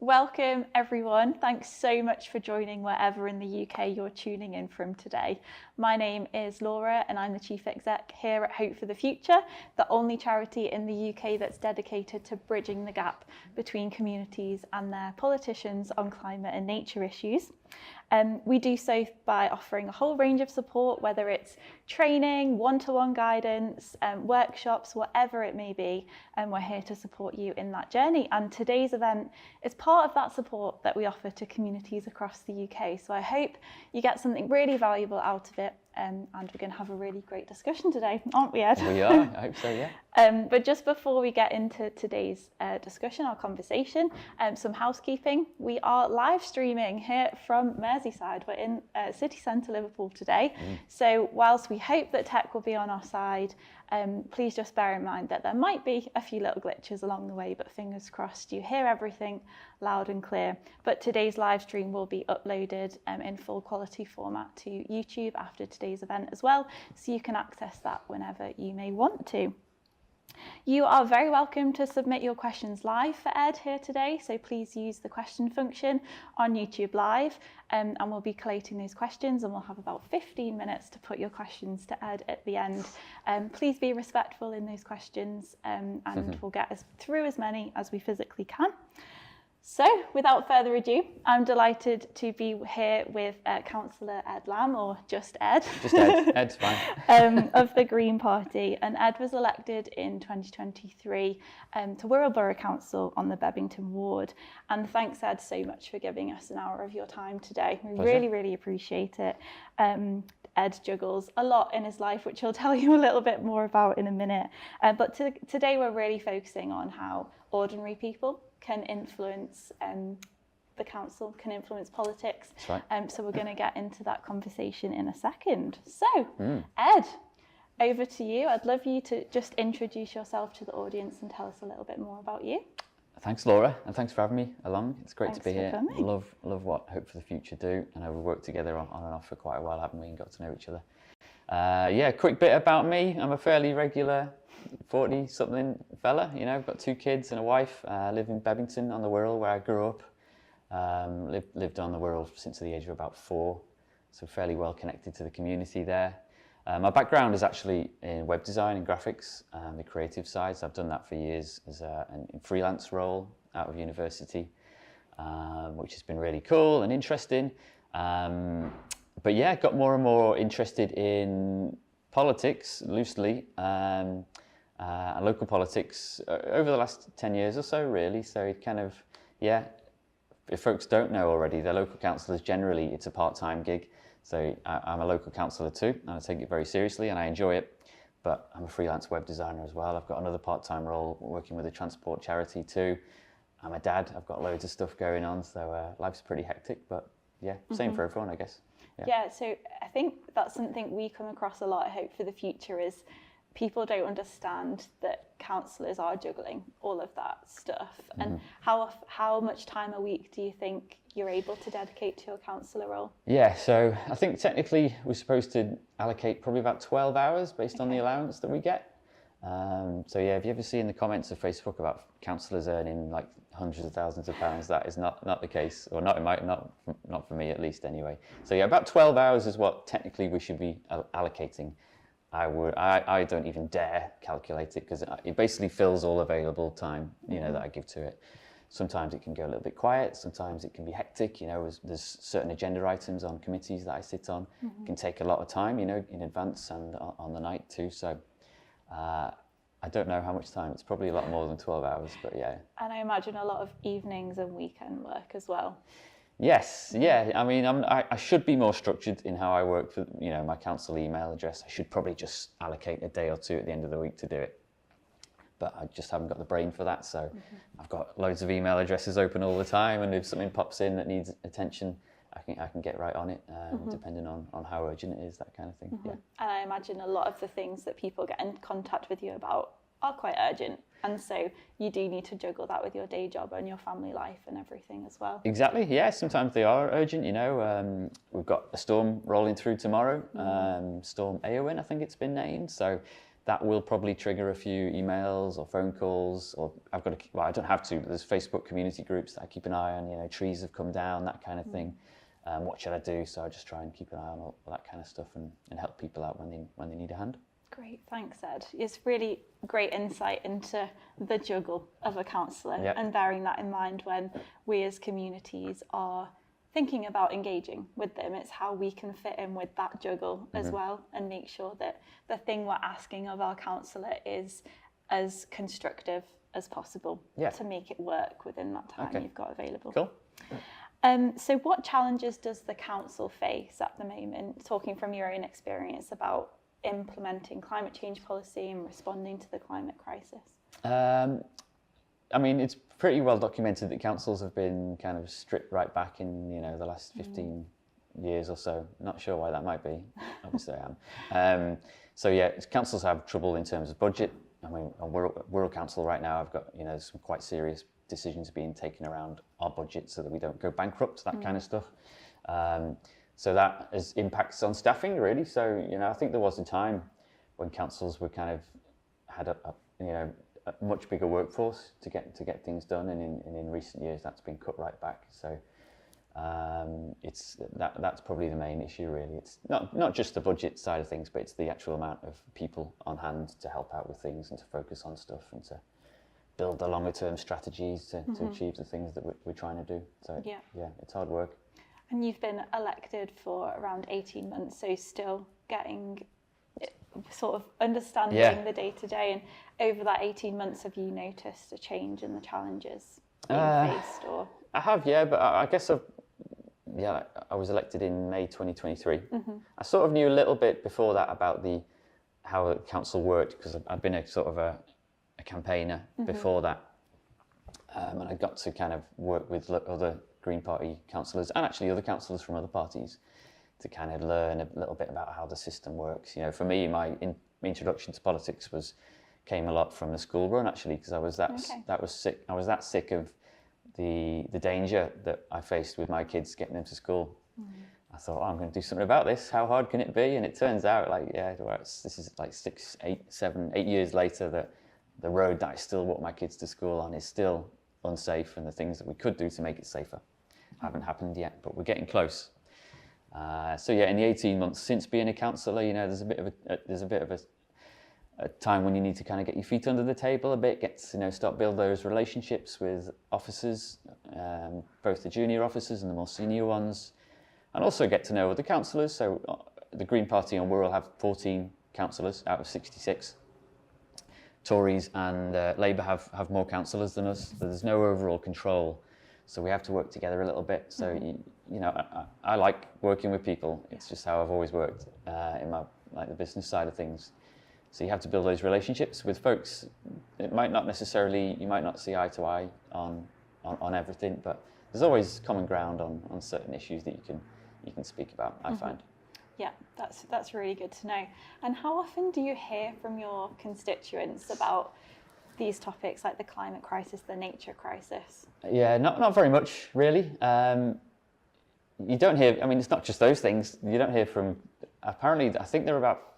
Welcome everyone. Thanks so much for joining wherever in the UK you're tuning in from today. My name is Laura and I'm the Chief Exec here at Hope for the Future, the only charity in the UK that's dedicated to bridging the gap between communities and their politicians on climate and nature issues. We do so by offering a whole range of support, whether it's training, one-to-one guidance, workshops, whatever it may be, and we're here to support you in that journey. And today's event is part of that support that we offer to communities across the UK. So I hope you get something really valuable out of it, and we're going to have a really great discussion today, aren't we, Ed? We are, I hope so, yeah. But just before we get into today's discussion, our conversation, some housekeeping. We are live streaming here from Merseyside. We're in city centre Liverpool today. So whilst we hope that tech will be on our side, please just bear in mind that there might be a few little glitches along the way, but fingers crossed you hear everything loud and clear. But today's live stream will be uploaded in full quality format to YouTube after today's event as well, so you can access that whenever you may want to. You are very welcome to submit your questions live for Ed here today, so please use the question function on YouTube Live, and we'll be collating those questions, and we'll have about 15 minutes to put your questions to Ed at the end. Please be respectful in those questions, and we'll get through as many as we physically can. So, without further ado, I'm delighted to be here with Councillor Ed Lamb, or just Ed. Just Ed, Ed's fine. Of the Green Party. And Ed was elected in 2023 to Wirral Borough Council on the Bebington ward. And thanks, Ed, so much for giving us an hour of your time today. We really, really appreciate it. Ed juggles a lot in his life, which he'll tell you a little bit more about in a minute. But today we're really focusing on how ordinary people can influence the council, can influence politics. That's right. So we're going to get into that conversation in a second. So, Ed, over to you. I'd love you to just introduce yourself to the audience and tell us a little bit more about you. Thanks, Laura, and thanks for having me along. It's great to be here. Coming. Love what Hope for the Future do. I know we've worked together on and off for quite a while, haven't we, and got to know each other. Yeah, quick bit about me. I'm a fairly regular 40-something fella, you know, I've got 2 kids and a wife. Live in Bebington on the Wirral, where I grew up. Lived on the Wirral since the age of about 4, so fairly well connected to the community there. My background is actually in web design and graphics, the creative side, so I've done that for years as a freelance role out of university, which has been really cool and interesting. But yeah, got more and more interested in politics, loosely, and local politics over the last 10 years or so, really. So it kind of, yeah, if folks don't know already, they're local councillors generally, it's a part-time gig. So I'm a local councillor too, and I take it very seriously and I enjoy it. But I'm a freelance web designer as well. I've got another part-time role working with a transport charity too. I'm a dad, I've got loads of stuff going on, so life's pretty hectic, but yeah, same for everyone, I guess. Yeah, so I think that's something we come across a lot at Hope for the Future is people don't understand that councillors are juggling all of that stuff. And how much time a week do you think you're able to dedicate to your councillor role? Yeah, so I think technically we're supposed to allocate probably about 12 hours based on the allowance that we get. So yeah, if you ever see in the comments of Facebook about councillors earning like hundreds of thousands of pounds, that is not the case, or not for me at least anyway. So yeah, about 12 hours is what technically we should be allocating. I don't even dare calculate it because it basically fills all available time, you know, that I give to it. Sometimes it can go a little bit quiet, sometimes it can be hectic, you know, there's certain agenda items on committees that I sit on, it can take a lot of time, you know, in advance and on the night too. So I don't know how much time, it's probably a lot more than 12 hours, but yeah. And I imagine a lot of evenings and weekend work as well. Yes, yeah, I mean, I should be more structured in how I work for, you know, my council email address. I should probably just allocate a day or 2 at the end of the week to do it. But I just haven't got the brain for that, so I've got loads of email addresses open all the time, and if something pops in that needs attention, I can get right on it, depending on how urgent it is, that kind of thing. Yeah. And I imagine a lot of the things that people get in contact with you about are quite urgent, and so you do need to juggle that with your day job and your family life and everything as well. Exactly, yeah, sometimes they are urgent, you know. We've got a storm rolling through tomorrow, Storm Eowyn, I think it's been named, so that will probably trigger a few emails or phone calls, or I've got to, well, I don't have to, but there's Facebook community groups that I keep an eye on, you know, trees have come down, that kind of thing. What should I do? So I just try and keep an eye on all that kind of stuff and help people out when they need a hand. Great, thanks Ed. It's really great insight into the juggle of a councillor, Yep. and bearing that in mind when we as communities are thinking about engaging with them. It's how we can fit in with that juggle as well, and make sure that the thing we're asking of our councillor is as constructive as possible to make it work within that time you've got available. Cool. So what challenges does the council face at the moment, talking from your own experience about implementing climate change policy and responding to the climate crisis? I mean, it's pretty well documented that councils have been kind of stripped right back in, you know, the last 15 years or so. Not sure why that might be. Obviously I am. So yeah, councils have trouble in terms of budget. I mean, on Wirral Council right now, I've got, you know, some quite serious decisions being taken around our budget so that we don't go bankrupt, that kind of stuff. So that has impacts on staffing really. So, you know, I think there was a time when councils were kind of had a much bigger workforce to get things done, and in recent years that's been cut right back. So that's probably the main issue really. It's not just the budget side of things, but it's the actual amount of people on hand to help out with things and to focus on stuff and to build the longer term strategies to achieve the things that we're trying to do. So yeah, it's hard work. And you've been elected for around 18 months, so still getting sort of understanding the day-to-day. And over that 18 months, have you noticed a change in the challenges being faced? Or I have, but I guess I was elected in May 2023. I sort of knew a little bit before that about how the council worked, because I'd been a sort of a campaigner before that, and I got to kind of work with other Green Party councillors and actually other councillors from other parties to kind of learn a little bit about how the system works. You know, for me, my introduction to politics came a lot from the school run actually, because I was that sick of the danger that I faced with my kids getting them to school. I thought, I'm going to do something about this. How hard can it be? And it turns out, this is like 6, 8, 7, 8 years later that the road that I still walk my kids to school on is still unsafe, and the things that we could do to make it safer haven't happened yet, but we're getting close. So yeah, in the 18 months since being a councillor, you know, there's a bit of a time when you need to kind of get your feet under the table a bit, start build those relationships with officers, both the junior officers and the more senior ones, and also get to know other councillors. So the Green Party on Wirral have 14 councillors out of 66. Tories and Labour have more councillors than us, so there's no overall control. So we have to work together a little bit. So I like working with people. It's just how I've always worked in my the business side of things. So you have to build those relationships with folks. You might not see eye to eye on everything, but there's always common ground on certain issues that you can speak about, I find. Yeah, that's really good to know. And how often do you hear from your constituents about these topics like the climate crisis, the nature crisis? Yeah, not very much really. You don't hear, I mean, it's not just those things. You don't hear from, apparently, I think there are about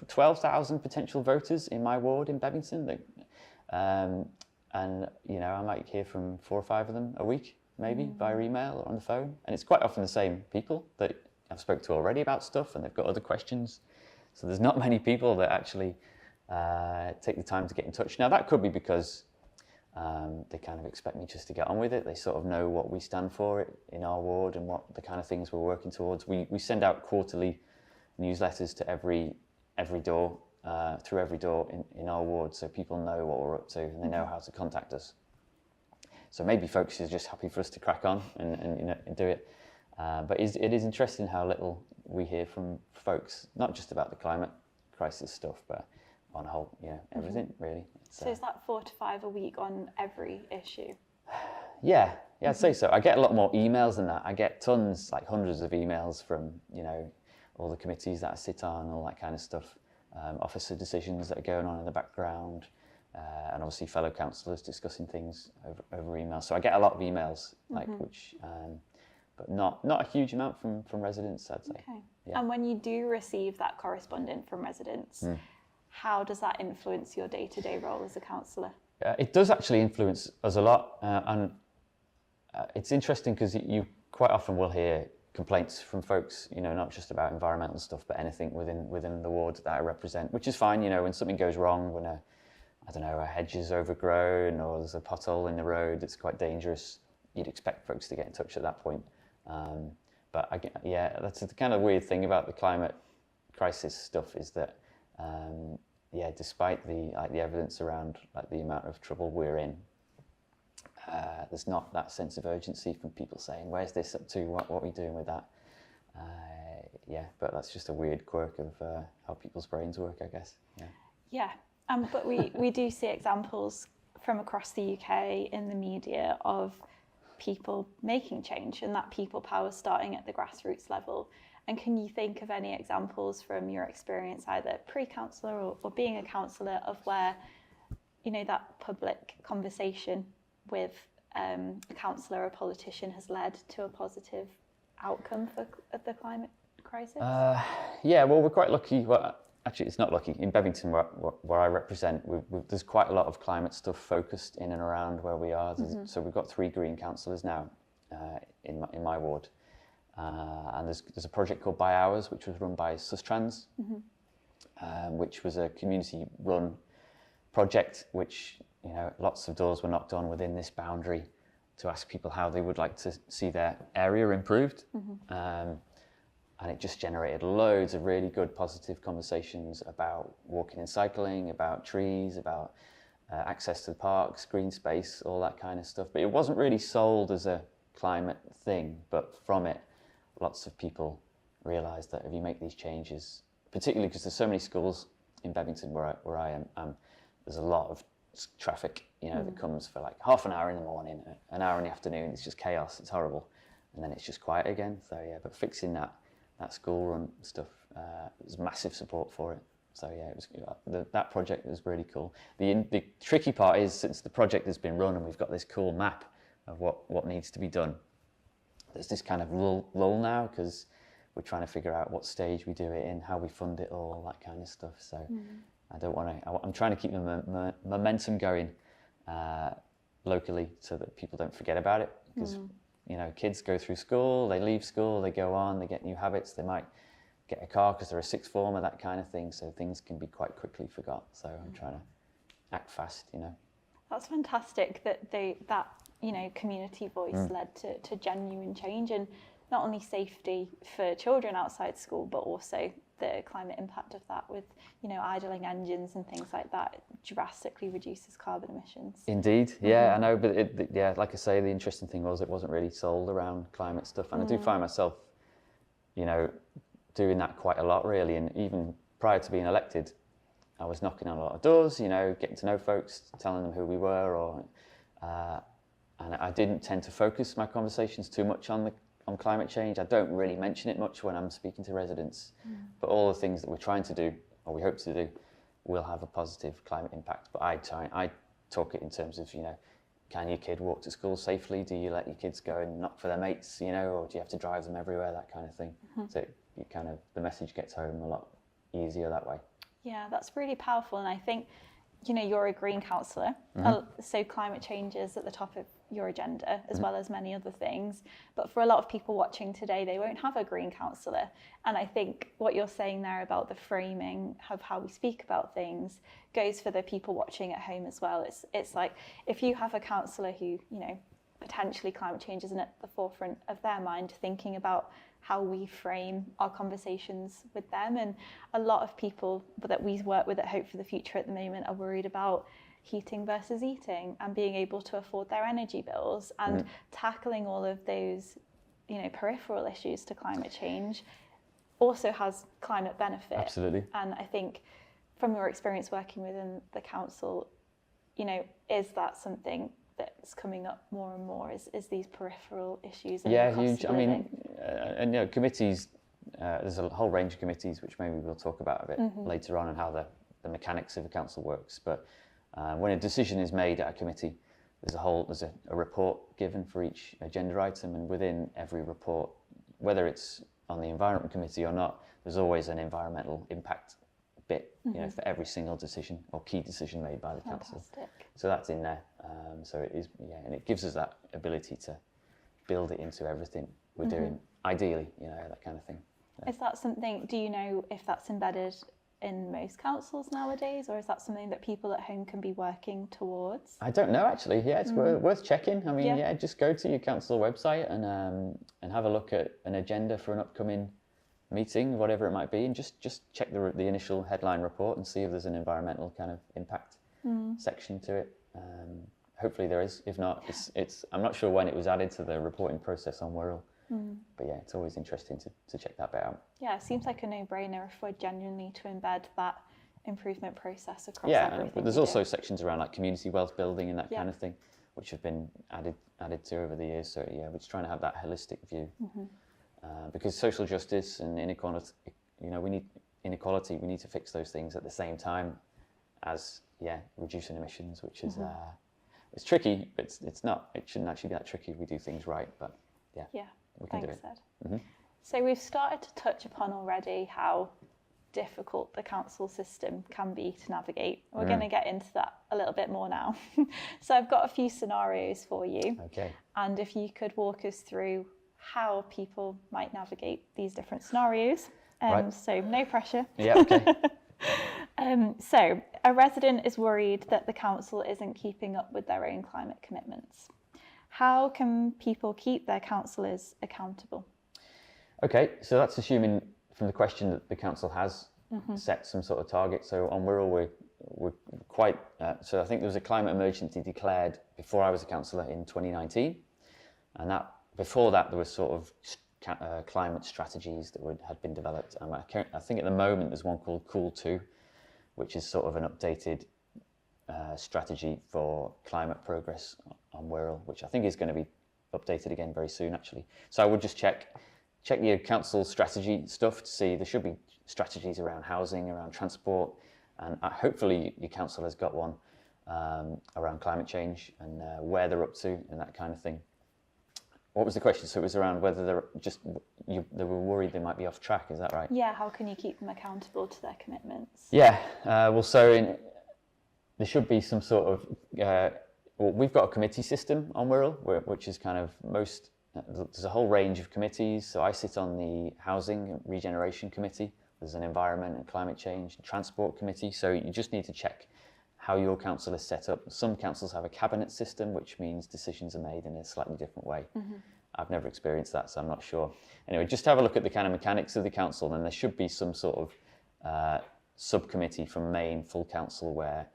12,000 potential voters in my ward in Bebington. And, you know, I might hear from 4 or 5 of them a week, maybe, via email or on the phone. And it's quite often the same people that I've spoke to already about stuff, and they've got other questions. So there's not many people that actually take the time to get in touch. Now that could be because they kind of expect me just to get on with it. They sort of know what we stand for in our ward and what the kind of things we're working towards. We send out quarterly newsletters to every door, through every door in our ward, so people know what we're up to and they know how to contact us. So maybe folks are just happy for us to crack on and do it. But it is interesting how little we hear from folks, not just about the climate crisis stuff, but on a whole, everything really. So is that 4 to 5 a week on every issue? Yeah, I'd say so. I get a lot more emails than that. I get tons, like hundreds of emails from, all the committees that I sit on, all that kind of stuff, officer decisions that are going on in the background, and obviously fellow councillors discussing things over email. So I get a lot of emails, but not a huge amount from residents, I'd say. Okay. Yeah. And when you do receive that correspondence from residents, how does that influence your day-to-day role as a councillor? It does actually influence us a lot, and it's interesting because you quite often will hear complaints from folks, you know, not just about environmental stuff, but anything within the ward that I represent, which is fine, you know, when something goes wrong, when a hedge is overgrown or there's a pothole in the road, it's quite dangerous. You'd expect folks to get in touch at that point. But that's the kind of weird thing about the climate crisis stuff is that, despite the evidence around like the amount of trouble we're in, there's not that sense of urgency from people saying, "Where's this up to? What are we doing with that?" But that's just a weird quirk of how people's brains work, I guess. Yeah. But we do see examples from across the UK in the media of people making change and that people power starting at the grassroots level. And can you think of any examples from your experience, either pre-councillor or being a councillor, of where, you know, that public conversation with a councillor or a politician has led to a positive outcome for the climate crisis? Well, we're quite lucky. Well, actually, it's not lucky. In Bebington, where I represent, there's quite a lot of climate stuff focused in and around where we are. So we've got 3 green councillors now in my ward. And there's a project called By Hours, which was run by Sustrans, which was a community-run project, which, you know, lots of doors were knocked on within this boundary to ask people how they would like to see their area improved. And it just generated loads of really good positive conversations about walking and cycling, about trees, about access to the parks, green space, all that kind of stuff. But it wasn't really sold as a climate thing, but from it, lots of people realised that if you make these changes, particularly because there's so many schools in Bebington where I am, there's a lot of traffic, you know, that comes for like half an hour in the morning, an hour in the afternoon. It's just chaos. It's horrible, and then it's just quiet again. So but fixing that school run stuff, there's massive support for it. So it was that project was really cool. The tricky part is, since the project has been run and we've got this cool map of what needs to be done, there's this kind of lull now because we're trying to figure out what stage we do it in, how we fund it all, that kind of stuff. So I don't want to. I'm trying to keep the momentum going locally so that people don't forget about it, because you know, kids go through school, they leave school, they go on, they get new habits, they might get a car because they're a sixth former, that kind of thing. So things can be quite quickly forgot. So I'm trying to act fast, you know. That's fantastic that that you know, community voice led to genuine change, and not only safety for children outside school, but also the climate impact of that with, you know, idling engines and things like that drastically reduces carbon emissions. Indeed, I know, but like I say, the interesting thing was it wasn't really sold around climate stuff, and I do find myself, you know, doing that quite a lot really, and even prior to being elected, I was knocking on a lot of doors, you know, getting to know folks, telling them who we were, and I didn't tend to focus my conversations too much on climate change. I don't really mention it much when I'm speaking to residents, but all the things that we're trying to do, or we hope to do, will have a positive climate impact. But I talk it in terms of, you know, can your kid walk to school safely? Do you let your kids go and knock for their mates, you know, or do you have to drive them everywhere, that kind of thing? So the message gets home a lot easier that way. Yeah, that's really powerful. And I think, you know, you're a green councillor, so climate change is at the top of your agenda, as well as many other things. But for a lot of people watching today, they won't have a green councillor. And I think what you're saying there about the framing of how we speak about things goes for the people watching at home as well. It's like, if you have a councillor who, you know, potentially climate change isn't at the forefront of their mind, thinking about how we frame our conversations with them. And a lot of people that we work with at Hope for the Future at the moment are worried about heating versus eating and being able to afford their energy bills, and tackling all of those, you know, peripheral issues to climate change also has climate benefit. Absolutely. And I think from your experience working within the council, you know, is that something that's coming up more and more, is these peripheral issues? And huge. I mean, and you know, committees, there's a whole range of committees which maybe we'll talk about a bit later on, and how the mechanics of the council works. But when a decision is made at a committee, there's a report given for each agenda item, and within every report, whether it's on the environment committee or not, there's always an environmental impact bit, you know, for every single decision or key decision made by the council. Fantastic. So that's in there. So it is, yeah, and it gives us that ability to build it into everything we're doing, ideally, you know, that kind of thing. Yeah. Is that something, do you know if that's embedded in most councils nowadays, or is that something that people at home can be working towards? I don't know, actually. Yeah, it's worth checking. I mean, yeah, just go to your council website and have a look at an agenda for an upcoming meeting, whatever it might be, and just check the initial headline report and see if there's an environmental kind of impact section to it. Hopefully there is. If not, it's I'm not sure when it was added to the reporting process on Wirral. But yeah, it's always interesting to check that bit out. Yeah, it seems like a no-brainer if we're genuinely to embed that improvement process across everything. But there's also sections around like community wealth building and that kind of thing, which have been added to over the years. So yeah, we're just trying to have that holistic view, because social justice and inequality, you know, we need inequality. We need to fix those things at the same time as reducing emissions, which is it's tricky, but it's not. It shouldn't actually be that tricky if we do things right. But yeah. We can do it. Ed. So we've started to touch upon already how difficult the council system can be to navigate. We're going to get into that a little bit more now. So I've got a few scenarios for you. Okay. And if you could walk us through how people might navigate these different scenarios. Right. So no pressure. Yeah, okay. So a resident is worried that the council isn't keeping up with their own climate commitments. How can people keep their councillors accountable? Okay, so that's assuming from the question that the council has set some sort of target. So on Wirral, we're quite, so I think there was a climate emergency declared before I was a councillor in 2019. And that before that, there was sort of climate strategies that had been developed. I think at the moment there's one called Cool 2, which is sort of an updated strategy for climate progress on Wirral, which I think is going to be updated again very soon, actually. So I would just check your council strategy stuff to see there should be strategies around housing, around transport, and hopefully your council has got one around climate change and where they're up to and that kind of thing. What was the question? So it was around whether they were worried they might be off track. Is that right? Yeah. How can you keep them accountable to their commitments? Yeah. Well, so there should be some sort of. Well, we've got a committee system on Wirral, which is kind of there's a whole range of committees. So I sit on the Housing and Regeneration Committee. There's an Environment and Climate Change and Transport Committee. So you just need to check how your council is set up. Some councils have a cabinet system, which means decisions are made in a slightly different way. I've never experienced that, so I'm not sure. Anyway, just have a look at the kind of mechanics of the council, and there should be some sort of subcommittee from main full council where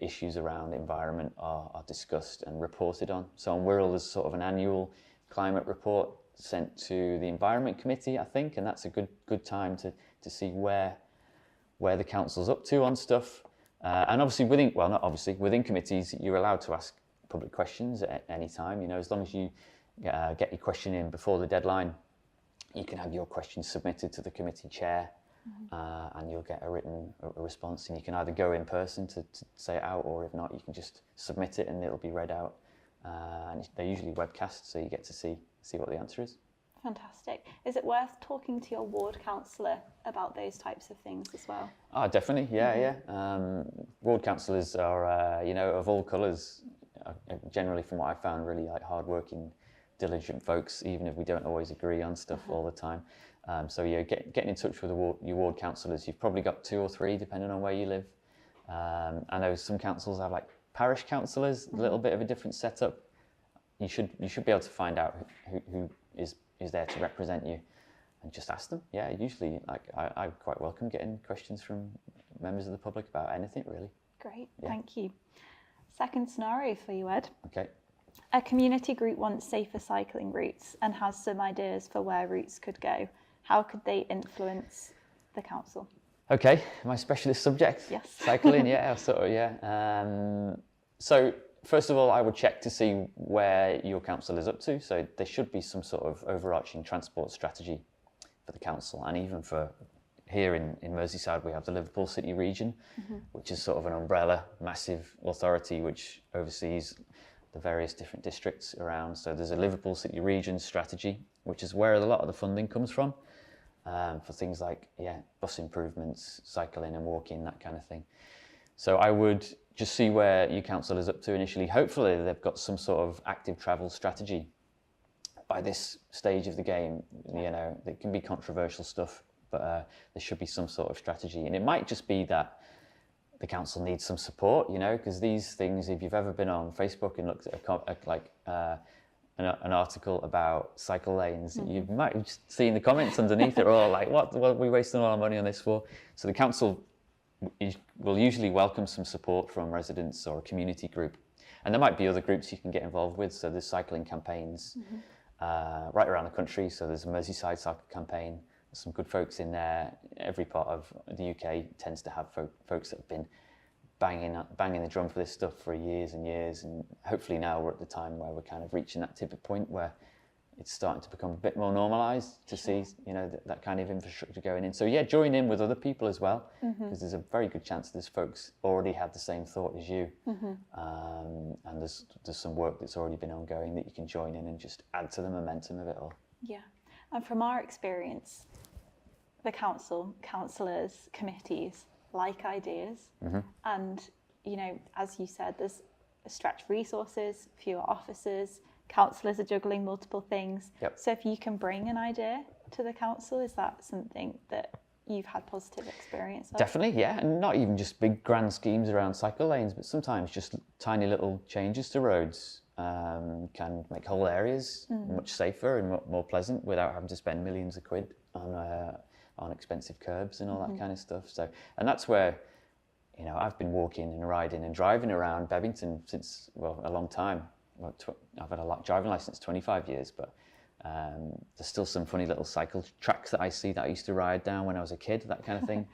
issues around environment are discussed and reported on. So on Wirral, there's sort of an annual climate report sent to the Environment Committee, I think, and that's a good time to see where the council's up to on stuff. And obviously within committees, you're allowed to ask public questions at any time. You know, as long as you get your question in before the deadline, you can have your question submitted to the committee chair. And you'll get a written response, and you can either go in person to say it out, or if not, you can just submit it and it'll be read out. And they're usually webcast, so you get to see what the answer is. Fantastic. Is it worth talking to your ward councillor about those types of things as well? Oh, definitely, yeah. Ward councillors are, you know, of all colours, generally from what I found, really like hard-working, diligent folks, even if we don't always agree on stuff all the time. So yeah, getting in touch with your ward councillors. You've probably got 2 or 3, depending on where you live. I know some councils have like parish councillors, a little bit of a different setup. You should be able to find out who is there to represent you, and just ask them. Yeah, usually I quite welcome getting questions from members of the public about anything, really. Great, thank you. Second scenario for you, Ed. Okay. A community group wants safer cycling routes and has some ideas for where routes could go. How could they influence the council? Okay, my specialist subject. Yes. Cycling, yeah, sort of, yeah. So first of all, I would check to see where your council is up to. So there should be some sort of overarching transport strategy for the council, and even for here in Merseyside, we have the Liverpool City region, which is sort of an umbrella, massive authority which oversees the various different districts around. So there's a Liverpool City region strategy, which is where a lot of the funding comes from. for things like, bus improvements, cycling and walking, that kind of thing. So I would just see where your council is up to initially. Hopefully they've got some sort of active travel strategy by this stage of the game. You know, it can be controversial stuff, but there should be some sort of strategy. And it might just be that the council needs some support, you know, because these things, if you've ever been on Facebook and looked at an article about cycle lanes, you might have just seen the comments underneath it all like, what are we wasting all our money on this for? So the council will usually welcome some support from residents or a community group. And there might be other groups you can get involved with. So there's cycling campaigns right around the country. So there's a Merseyside cycle campaign. There's some good folks in there. Every part of the UK tends to have folks that have been banging the drum for this stuff for years and years. And hopefully now we're at the time where we're kind of reaching that tipping point where it's starting to become a bit more normalised to see, you know, that kind of infrastructure going in. So yeah, join in with other people as well, because there's a very good chance there's folks already had the same thought as you, and there's some work that's already been ongoing that you can join in and just add to the momentum of it all. Yeah, and from our experience, the council, councillors, committees like ideas, and you know, as you said, there's stretched resources, fewer officers. Councillors are juggling multiple things. So if you can bring an idea to the council, is that something that you've had positive experience of? Definitely, yeah, and not even just big grand schemes around cycle lanes, but sometimes just tiny little changes to roads can make whole areas much safer and more pleasant without having to spend millions of quid on expensive curbs and all that kind of stuff. So, and that's where, you know, I've been walking and riding and driving around Bebington since, well, a long time. I've had a driving licence 25 years, but there's still some funny little cycle tracks that I see that I used to ride down when I was a kid, that kind of thing.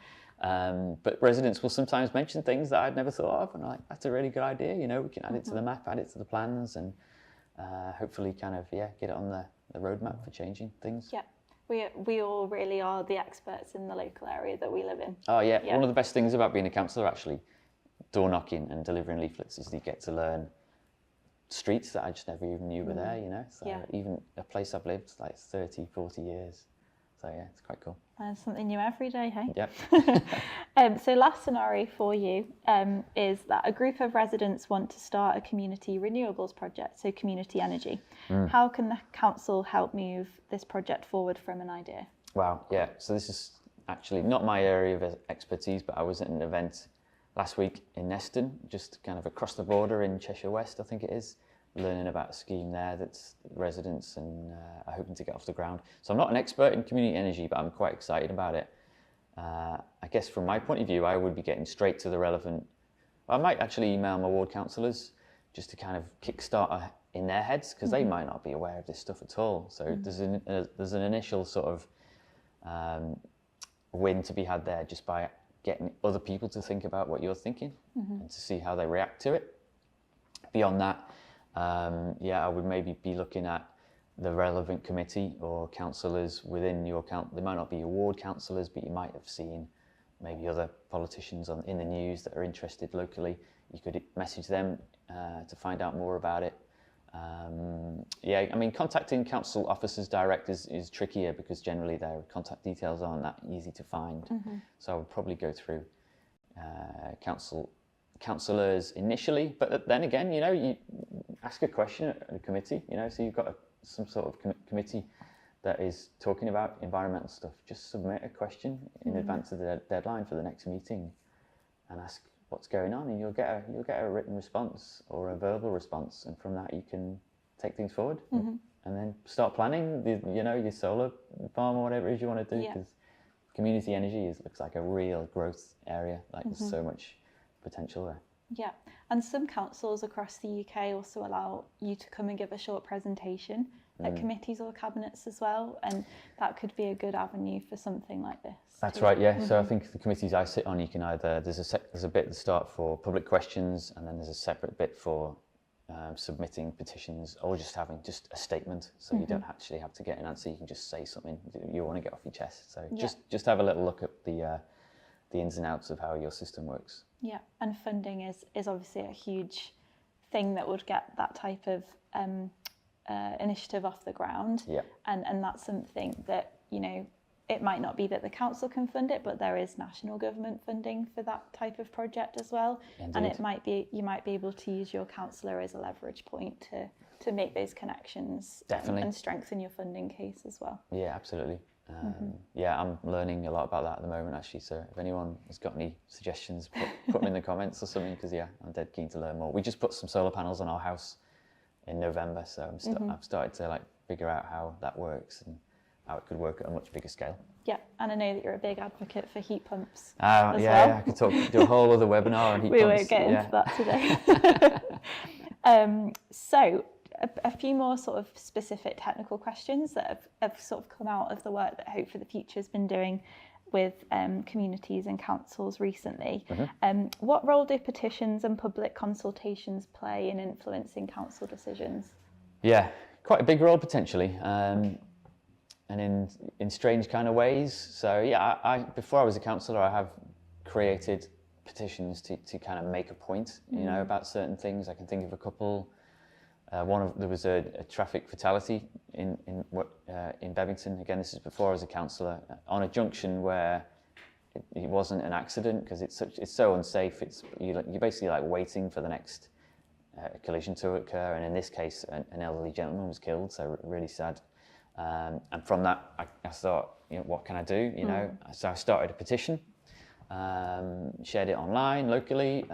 But residents will sometimes mention things that I'd never thought of, and I'm like, that's a really good idea, you know, we can add it to the map, add it to the plans, and hopefully kind of, get it on the roadmap for changing things. Yeah, we all really are the experts in the local area that we live in. Oh yeah, one of the best things about being a councillor, actually, door knocking and delivering leaflets, is you get to learn streets that I just never even knew were there, you know. So even a place I've lived like 30, 40 years. So yeah, it's quite cool. Learn something new every day, hey? Yep. So last scenario for you is that a group of residents want to start a community renewables project, so community energy. How can the council help move this project forward from an idea? Wow, yeah. So this is actually not my area of expertise, but I was at an event last week in Neston, just kind of across the border in Cheshire West, I think it is, learning about a scheme there that's residents and are hoping to get off the ground. So I'm not an expert in community energy, but I'm quite excited about it. I guess from my point of view, I would be getting straight to the relevant. I might actually email my ward councillors just to kind of kickstart in their heads, because they might not be aware of this stuff at all. So there's an initial sort of win to be had there just by getting other people to think about what you're thinking and to see how they react to it. Beyond that, I would maybe be looking at the relevant committee or councillors within your they might not be your ward councillors, but you might have seen maybe other politicians in the news that are interested locally. You could message them to find out more about it. I mean, contacting council officers direct is trickier because generally their contact details aren't that easy to find. So I would probably go through councillors initially, but then again, you know, you ask a question at a committee, you know, so you've got some sort of committee that is talking about environmental stuff. Just submit a question in advance of the deadline for the next meeting and ask what's going on, and you'll get a written response or a verbal response, and from that you can take things forward and then start planning your solar farm or whatever it is you want to do, because community energy looks like a real growth area. Like there's so much potential there. Yeah, and some councils across the UK also allow you to come and give a short presentation at committees or cabinets as well, and that could be a good avenue for something like this. That's right, yeah. So I think the committees I sit on, you can either, there's a bit at the start for public questions, and then there's a separate bit for submitting petitions or just having a statement, so you don't actually have to get an answer. You can just say something you want to get off your chest. So just have a little look at the ins and outs of how your system works. Yeah, and funding is obviously a huge thing that would get that type of initiative off the ground. Yeah. And that's something that, you know, it might not be that the council can fund it, but there is national government funding for that type of project as well. Indeed. And it might be, you might be able to use your councillor as a leverage point to make those connections. Definitely. And strengthen your funding case as well. Yeah, absolutely. Yeah, I'm learning a lot about that at the moment, actually. So if anyone has got any suggestions, put them in the comments or something, because yeah, I'm dead keen to learn more. We just put some solar panels on our house in November, so I've started to like figure out how that works and how it could work at a much bigger scale. Yeah, and I know that you're a big advocate for heat pumps. Yeah, well. yeah, I could do a whole other webinar on heat We pumps. won't get into that today. So a few more sort of specific technical questions that have sort of come out of the work that Hope for the Future has been doing with communities and councils recently. What role do petitions and public consultations play in influencing council decisions? Yeah, quite a big role potentially, and in strange kind of ways. So yeah, I before I was a councillor, I have created petitions to kind of make a point, you know, about certain things. I can think of a couple. There was a traffic fatality in Bebington. Again, this is before I was a councillor, on a junction where it wasn't an accident because it's so unsafe. You're basically like waiting for the next collision to occur, and in this case, an elderly gentleman was killed. So really sad. And from that, I thought, you know, what can I do? You know, so I started a petition, shared it online locally.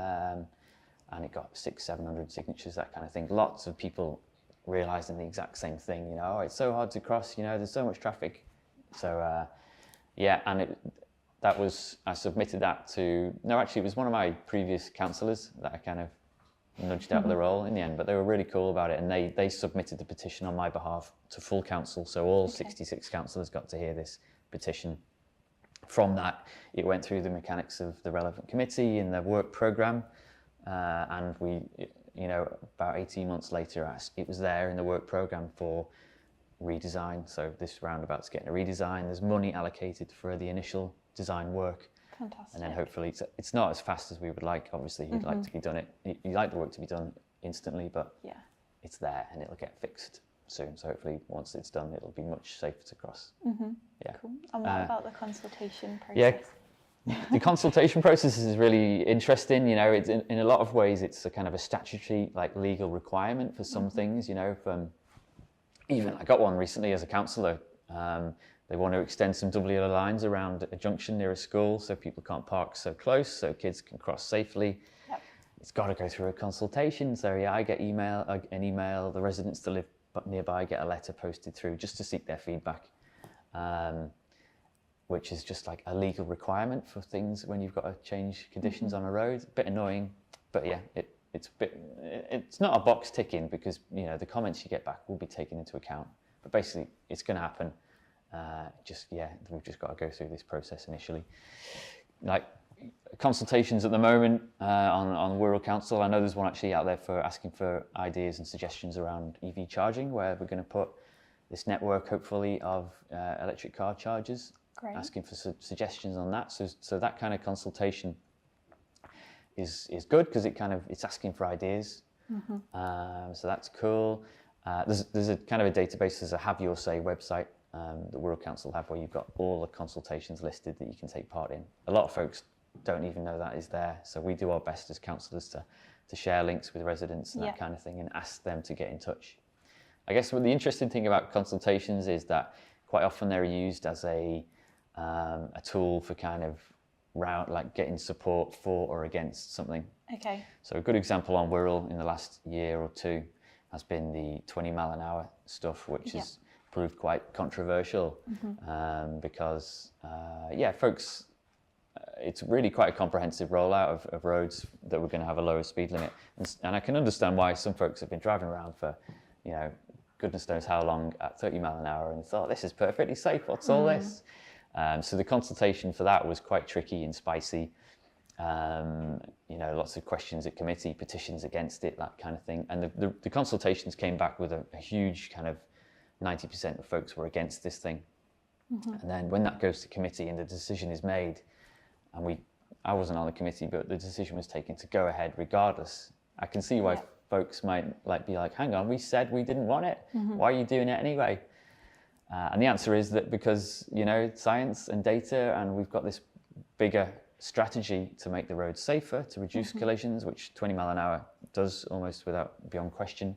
And it got 600-700 signatures, that kind of thing. Lots of people realising the exact same thing, you know, it's so hard to cross, you know, there's so much traffic. So, yeah, and I submitted that to, actually it was one of my previous councillors that I kind of nudged out of the role in the end, but they were really cool about it, and they submitted the petition on my behalf to full council, so all 66 councillors got to hear this petition. From that, it went through the mechanics of the relevant committee and the work programme. And we, you know, about 18 months later, it was there in the work programme for redesign. So this roundabout's getting a redesign. There's money allocated for the initial design work. Fantastic. And then hopefully it's not as fast as we would like. Obviously, you'd like to be done you'd like the work to be done instantly, but yeah, it's there and it'll get fixed soon. So hopefully once it's done, it'll be much safer to cross. Yeah. Cool. And what about the consultation process? Yeah. The consultation process is really interesting. You know, it's in a lot of ways, it's a kind of a statutory, like legal requirement for some things, you know, even I got one recently as a councillor. They want to extend some double yellow lines around a junction near a school so people can't park so close, so kids can cross safely. Yep. It's got to go through a consultation. So yeah, I get an email, the residents that live nearby get a letter posted through just to seek their feedback. Which is just like a legal requirement for things when you've got to change conditions on a road. A bit annoying, but yeah, it's not a box ticking because, you know, the comments you get back will be taken into account. But basically, it's going to happen. We've just got to go through this process initially. Like consultations at the moment on Wirral Council. I know there's one actually out there for asking for ideas and suggestions around EV charging, where we're going to put this network, hopefully, of electric car chargers. Great. Asking for suggestions on that. So that kind of consultation is good because it's asking for ideas. So that's cool. There's a kind of a database, there's a Have Your Say website that Wirral Council have, where you've got all the consultations listed that you can take part in. A lot of folks don't even know that is there. So we do our best as councillors to share links with residents and that kind of thing and ask them to get in touch. I guess what the interesting thing about consultations is that quite often they're used as a tool for kind of getting support for or against something. Okay. So a good example on Wirral in the last year or two has been the 20 mile an hour stuff, which has proved quite controversial because, folks, it's really quite a comprehensive rollout of roads that we're going to have a lower speed limit. And I can understand why some folks have been driving around for, you know, goodness knows how long at 30 mile an hour and thought, this is perfectly safe, what's all this? So the consultation for that was quite tricky and spicy. You know, lots of questions at committee, petitions against it, that kind of thing. And the consultations came back with a huge kind of 90% of folks were against this thing. And then when that goes to committee and the decision is made, and I wasn't on the committee, but the decision was taken to go ahead regardless. I can see why folks might be like, hang on, we said we didn't want it. Why are you doing it anyway? And the answer is that because, you know, science and data, and we've got this bigger strategy to make the roads safer, to reduce collisions, which 20 mile an hour does almost beyond question.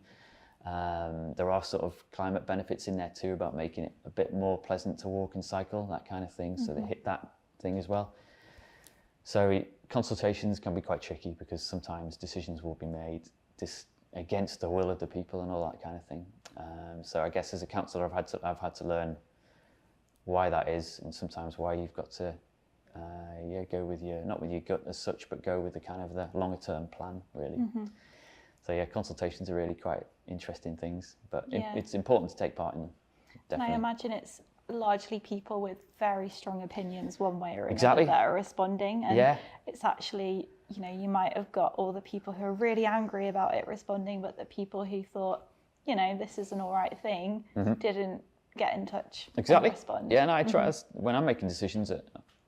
There are sort of climate benefits in there too, about making it a bit more pleasant to walk and cycle, that kind of thing. So they hit that thing as well. So consultations can be quite tricky because sometimes decisions will be made against the will of the people and all that kind of thing. So I guess as a councillor, I've had to learn why that is, and sometimes why you've got to go with not with your gut as such, but go with the kind of the longer term plan, really. So yeah, consultations are really quite interesting things, but it's important to take part in them. Definitely. And I imagine it's largely people with very strong opinions one way or another Exactly. that are responding, and it's actually, you know, you might have got all the people who are really angry about it responding, but the people who thought, you know, this is an all right thing, didn't get in touch. Exactly. And respond. Yeah, and I try when I'm making decisions,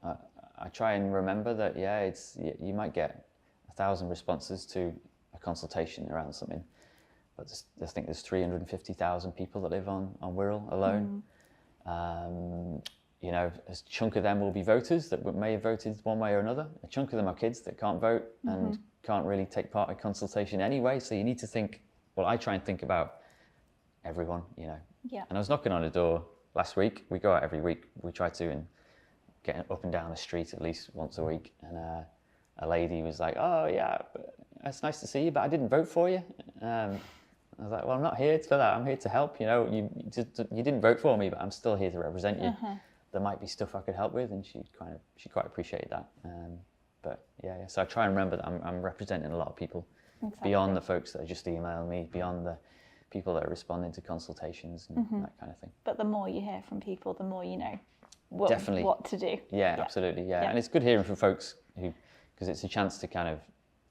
I try and remember that you might get 1,000 responses to a consultation around something, but I think there's 350,000 people that live on Wirral alone. You know, a chunk of them will be voters that may have voted one way or another. A chunk of them are kids that can't vote and can't really take part in consultation anyway. So you need to think, well, I try and think about everyone, you know. Yeah. And I was knocking on a door last week. We go out every week. We try to and get up and down the street at least once a week. And a lady was like, "Oh yeah, it's nice to see you, but I didn't vote for you." I was like, "Well, I'm not here for that. I'm here to help. You know, you didn't vote for me, but I'm still here to represent you. There might be stuff I could help with," and she quite appreciated that. But yeah, so I try and remember that I'm representing a lot of people beyond the folks that are just emailing me, beyond the people that are responding to consultations and that kind of thing. But the more you hear from people, the more you know Definitely. what to do. Yeah, absolutely. Yeah, and it's good hearing from folks because it's a chance to kind of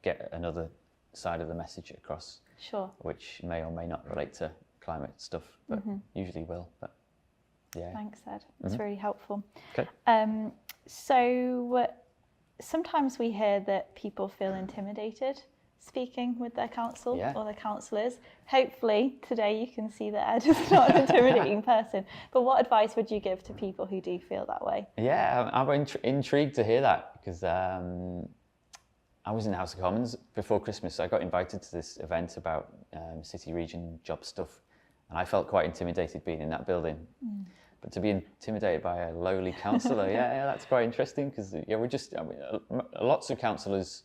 get another side of the message across. Sure. Which may or may not relate to climate stuff, but usually will. But yeah. Thanks, Ed. It's really helpful. Okay. So sometimes we hear that people feel intimidated speaking with their council or their councillors. Hopefully today you can see that Ed is not an intimidating person. But what advice would you give to people who do feel that way? Yeah, I'm intrigued to hear that because I was in the House of Commons before Christmas. I got invited to this event about city region job stuff, and I felt quite intimidated being in that building. But to be intimidated by a lowly councillor, that's quite interesting because lots of councillors.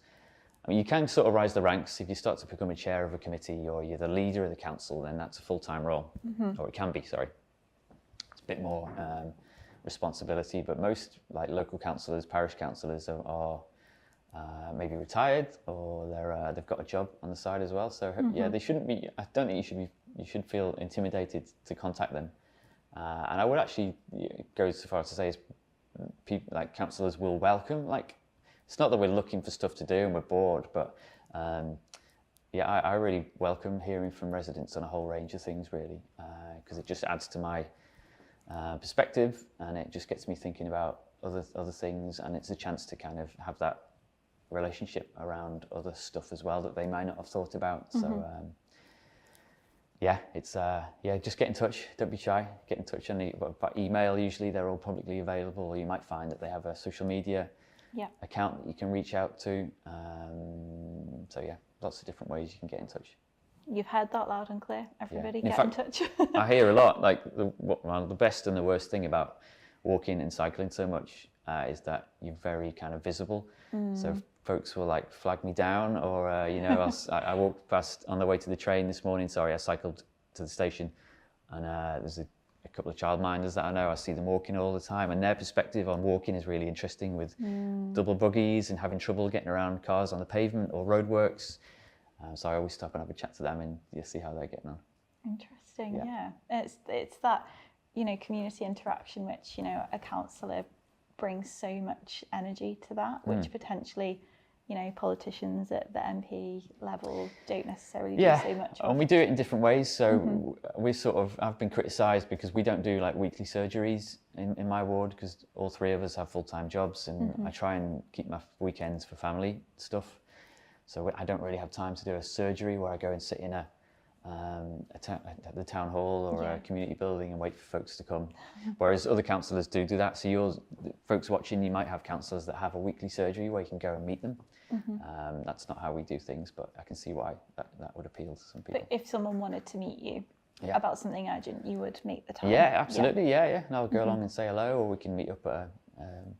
I mean, you can sort of rise the ranks if you start to become a chair of a committee or you're the leader of the council. Then that's a full-time role, or it can be. Sorry, it's a bit more responsibility. But most like local councillors, parish councillors are maybe retired or they've got a job on the side as well. So they shouldn't be. I don't think you should feel intimidated to contact them. And I would actually go so far as to say is people like councillors will welcome. Like it's not that we're looking for stuff to do and we're bored, but I really welcome hearing from residents on a whole range of things really, because it just adds to my perspective and it just gets me thinking about other things, and it's a chance to kind of have that relationship around other stuff as well that they might not have thought about. So it's just get in touch, don't be shy, get in touch by email. Usually they're all publicly available, or you might find that they have a social media account that you can reach out to. Lots of different ways you can get in touch. You've heard that loud and clear. Everybody get in touch. I hear a lot, like the best and the worst thing about walking and cycling so much is that you're very kind of visible. So folks will like flag me down, or I walked past on the way to the train this morning. I cycled to the station, and there's a couple of childminders that I know. I see them walking all the time, and their perspective on walking is really interesting, with double buggies and having trouble getting around cars on the pavement or roadworks. So I always stop and have a chat to them and see how they're getting on. Interesting, yeah. It's that community interaction which a councillor brings so much energy to that, which potentially politicians at the MP level don't necessarily do so much of. And we do it in different ways. So I've been criticised because we don't do like weekly surgeries in my ward, because all three of us have full-time jobs, and I try and keep my weekends for family stuff. So I don't really have time to do a surgery where I go and sit in a at the town hall or a community building and wait for folks to come. Whereas other councillors do that. So folks watching, you might have councillors that have a weekly surgery where you can go and meet them. That's not how we do things, but I can see why that would appeal to some people. But if someone wanted to meet you about something urgent, you would make the time? Yeah, absolutely, yeah. And I'll go along and say hello, or we can meet up at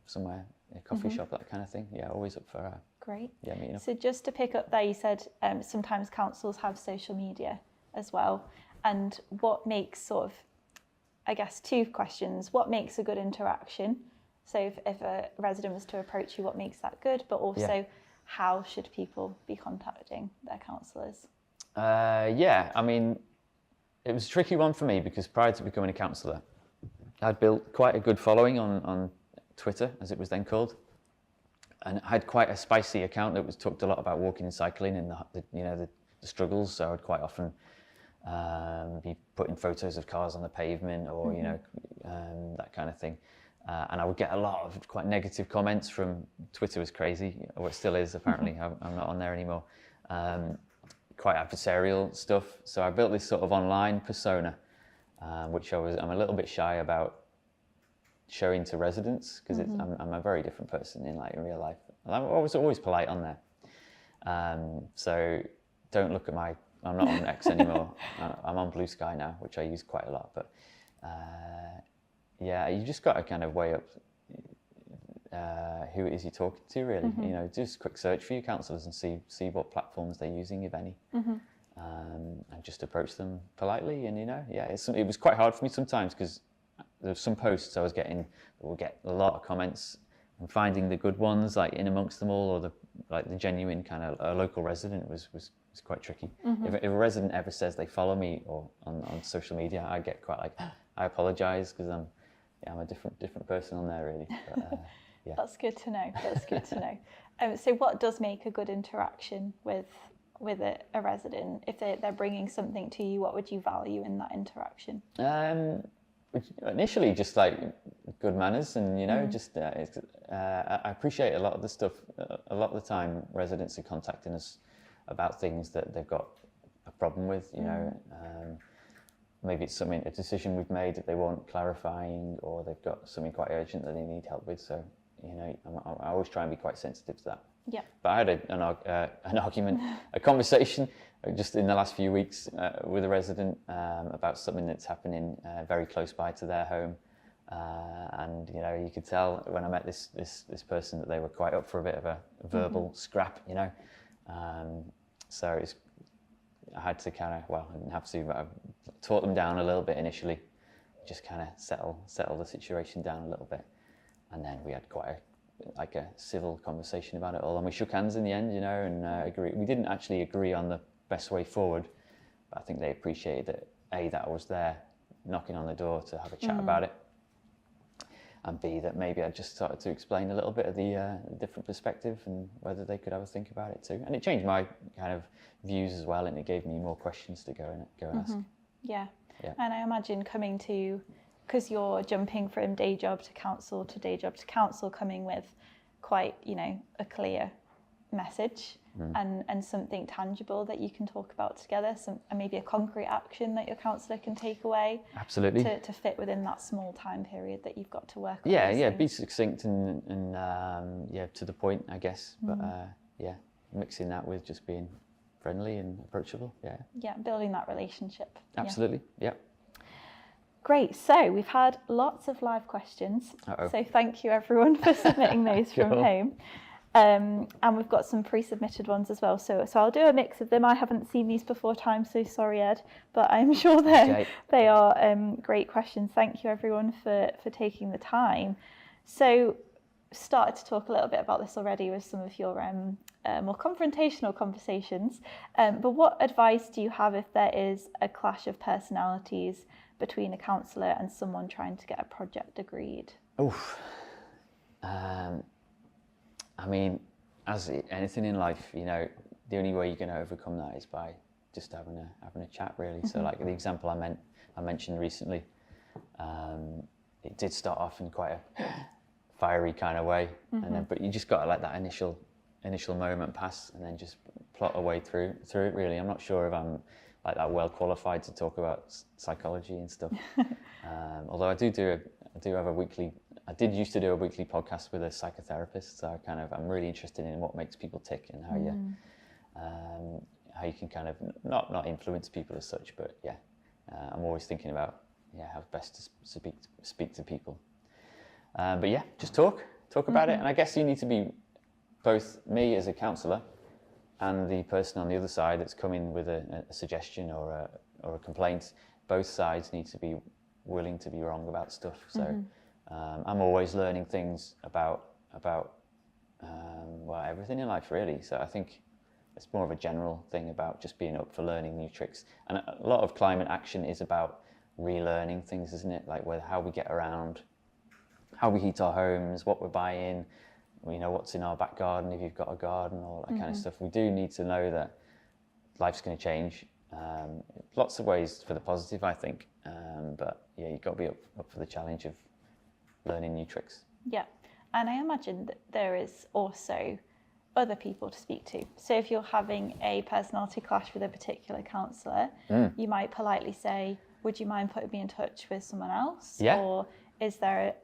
somewhere, a coffee shop, that kind of thing. Yeah, always up for Great. Meeting up. So just to pick up there, you said sometimes councils have social media as well. And what makes sort of, I guess, two questions. What makes a good interaction? So if a resident was to approach you, what makes that good? But also, how should people be contacting their councillors? I mean, it was a tricky one for me because prior to becoming a councillor, I'd built quite a good following on Twitter, as it was then called. And I had quite a spicy account that talked a lot about walking and cycling and the struggles. So I'd quite often be putting photos of cars on the pavement or that kind of thing. And I would get a lot of quite negative comments from Twitter. Was crazy, or it still is apparently. I'm not on there anymore. Quite adversarial stuff. So I built this sort of online persona, which I'm a little bit shy about showing to residents because I'm a very different person in real life. I was always polite on there. So don't look at I'm not on X anymore. I'm on Blue Sky now, which I use quite a lot. But you just got to kind of weigh up who it is you're talking to, really. Just a quick search for your councillors and see what platforms they're using, if any. And just approach them politely. And it was quite hard for me sometimes because there's some posts I was getting that will get a lot of comments, and finding the good ones in amongst them all, or the genuine kind of local resident was quite tricky. If a resident ever says they follow me or on social media, I get quite I apologise because I'm a different person on there, really. But, That's good to know. That's good to know. So what does make a good interaction with a resident? If they're bringing something to you, what would you value in that interaction? Initially, just good manners, and I appreciate a lot of the stuff. A lot of the time, residents are contacting us about things that they've got a problem with. Maybe it's a decision we've made that they want clarifying, or they've got something quite urgent that they need help with. So I always try and be quite sensitive to that. Yeah. But I had an argument, a conversation just in the last few weeks with a resident about something that's happening very close by to their home. And you could tell when I met this person that they were quite up for a bit of a verbal scrap. So I had to I didn't have to, but I taught them down a little bit initially, just kind of settle the situation down a little bit, and then we had quite a civil conversation about it all, and we shook hands in the end, and agree. We didn't actually agree on the best way forward, but I think they appreciated that I was there knocking on the door to have a chat about it, and B, that maybe I just started to explain a little bit of the different perspective and whether they could have a think about it too. And it changed my kind of views as well, and it gave me more questions to go and ask. Yeah. And I imagine because you're jumping from day job to council to day job to council, coming with quite, a clear message and something tangible that you can talk about together, and maybe a concrete action that your councillor can take away. Absolutely. To fit within that small time period that you've got to work on. Yeah, be succinct and to the point, I guess. But mixing that with just being friendly and approachable. Yeah, building that relationship. Absolutely. Yeah. Great, so we've had lots of live questions. So thank you everyone for submitting those from home. And we've got some pre-submitted ones as well. So I'll do a mix of them. I haven't seen these before time, so sorry Ed, but I'm sure they are great questions. Thank you everyone for taking the time. So started to talk a little bit about this already with some of your more confrontational conversations. But what advice do you have if there is a clash of personalities between a councillor and someone trying to get a project agreed? I mean, as anything in life, the only way you're going to overcome that is by just having a chat, really. So, the example I mentioned recently, it did start off in quite a fiery kind of way, but you just got to let that initial moment pass, and then just plot a way through it. Really, I'm not sure if I'm like that well qualified to talk about psychology and stuff. Although I did used to do a weekly podcast with a psychotherapist, so I'm really interested in what makes people tick and how you can kind of not influence people as such, but I'm always thinking about how best to speak to people. But yeah, just talk about it, and I guess you need to be both me as a councillor and the person on the other side that's coming with a suggestion or a complaint. Both sides need to be willing to be wrong about stuff. So I'm always learning things about everything in life, really. So I think it's more of a general thing about just being up for learning new tricks. And a lot of climate action is about relearning things, isn't it? Like how we get around, how we heat our homes, what we're buying, what's in our back garden if you've got a garden, all that kind of stuff. We do need to know that life's going to change. Lots of ways for the positive, I think. But you've got to be up for the challenge of learning new tricks. Yeah, and I imagine that there is also other people to speak to. So if you're having a personality clash with a particular councillor, you might politely say, would you mind putting me in touch with someone else? Yeah. Or is there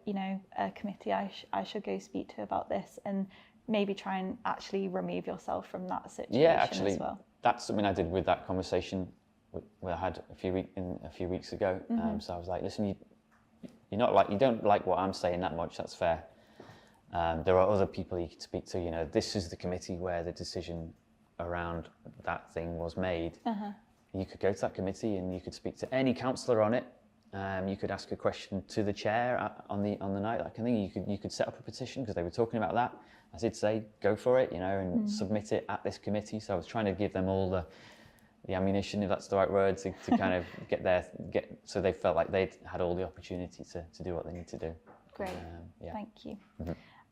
a committee I should go speak to about this, and maybe try and actually remove yourself from that situation as well? That's something I did with that conversation I had a few weeks ago. So I was like, listen, you don't like what I'm saying that much, that's fair. There are other people you can speak to. This is the committee where the decision around that thing was made. You could go to that committee and you could speak to any councillor on it. You could ask a question to the chair on the night. Like, I think you could set up a petition, because they were talking about that. I did say go for it, and submit it at this committee. So I was trying to give them all the ammunition, if that's the right word, to kind of get so they felt like they'd had all the opportunity to do what they need to do. Great, thank you.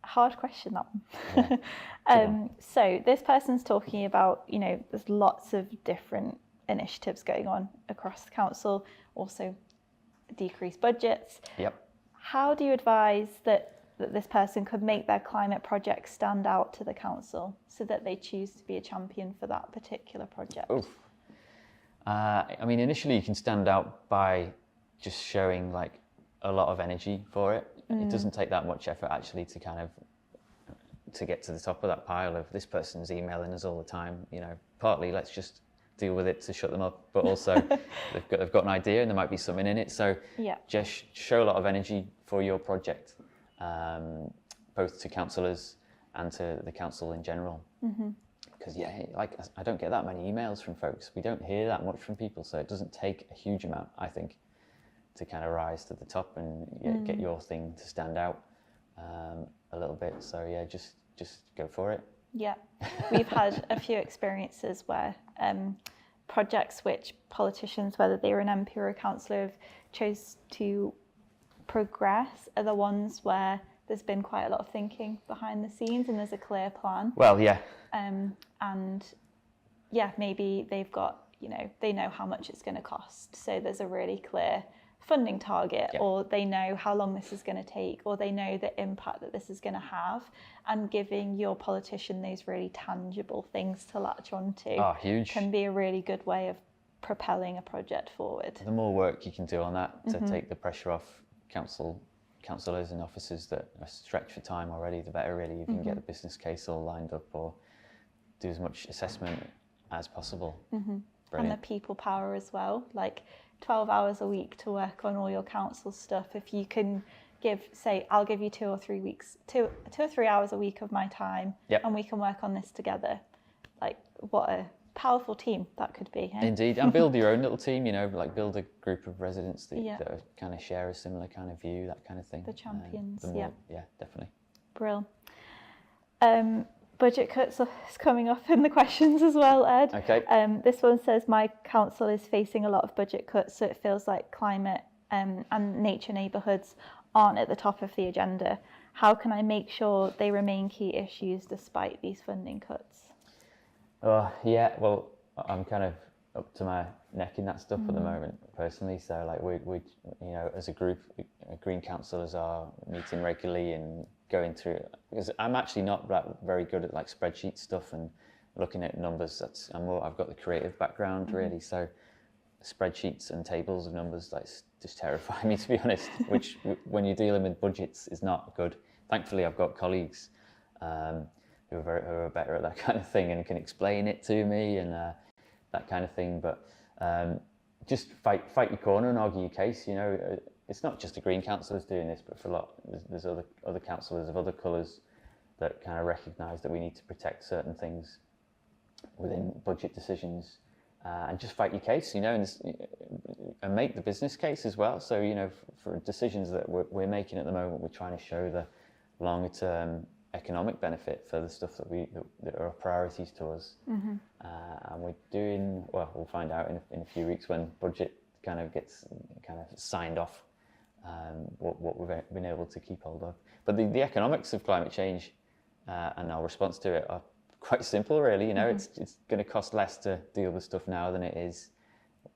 Hard question, that one. So this person's talking about, there's lots of different initiatives going on across the council, also decreased budgets. Yep. How do you advise that this person could make their climate project stand out to the council so that they choose to be a champion for that particular project? Initially you can stand out by just showing like a lot of energy for it. It doesn't take that much effort actually to to get to the top of that pile of this person's emailing us all the time. Partly let's just deal with it to shut them up, but also they've got an idea and there might be something in it. So just show a lot of energy for your project, both to councillors and to the council in general. Because I don't get that many emails from folks. We don't hear that much from people, so it doesn't take a huge amount, I think, to kind of rise to the top and get your thing to stand out a little bit. So just go for it. Yeah, we've had a few experiences where projects which politicians, whether they were an MP or a councillor, have chose to progress are the ones where there's been quite a lot of thinking behind the scenes and there's a clear plan. Well, yeah. Maybe they've got, they know how much it's going to cost. So there's a really clear funding target, or they know how long this is going to take, or they know the impact that this is going to have, and giving your politician those really tangible things to latch onto can be a really good way of propelling a project forward. The more work you can do on that to take the pressure off councillors and officers that are stretched for time already, the better, really. If you can get the business case all lined up or do as much assessment as possible. And the people power as well, like 12 hours a week to work on all your council stuff. If you can I'll give you 2 or 3 hours a week of my time, and we can work on this together. Like, what a powerful team that could be. Eh? Indeed, and build your own little team, like build a group of residents that kind of share a similar kind of view, that kind of thing. The champions, Yeah, definitely. Brill. Budget cuts is coming up in the questions as well, Ed. Okay. This one says, my council is facing a lot of budget cuts, so it feels like climate and nature neighbourhoods aren't at the top of the agenda. How can I make sure they remain key issues despite these funding cuts? Well, I'm kind of up to my neck in that stuff at the moment, personally. So, like, we as a group, Green councillors are meeting regularly and going through, because I'm actually not very good at like spreadsheet stuff and looking at numbers. I've got the creative background really, so spreadsheets and tables of numbers like just terrify me, to be honest, which when you're dealing with budgets is not good. Thankfully, I've got colleagues who are better at that kind of thing and can explain it to me and that kind of thing. But just fight your corner and argue your case. You know, it's not just the Green councillors doing this, but for a lot, there's other councillors of other colours that kind of recognise that we need to protect certain things within budget decisions. And just fight your case, you know, and make the business case as well. So, you know, for decisions that we're making at the moment, we're trying to show the longer term economic benefit for the stuff that are priorities to us. And we're doing, well, we'll find out in a few weeks when budget kind of gets signed off, what we've been able to keep hold of. But the economics of climate change and our response to it are quite simple, really. You know, it's going to cost less to deal with stuff now than it is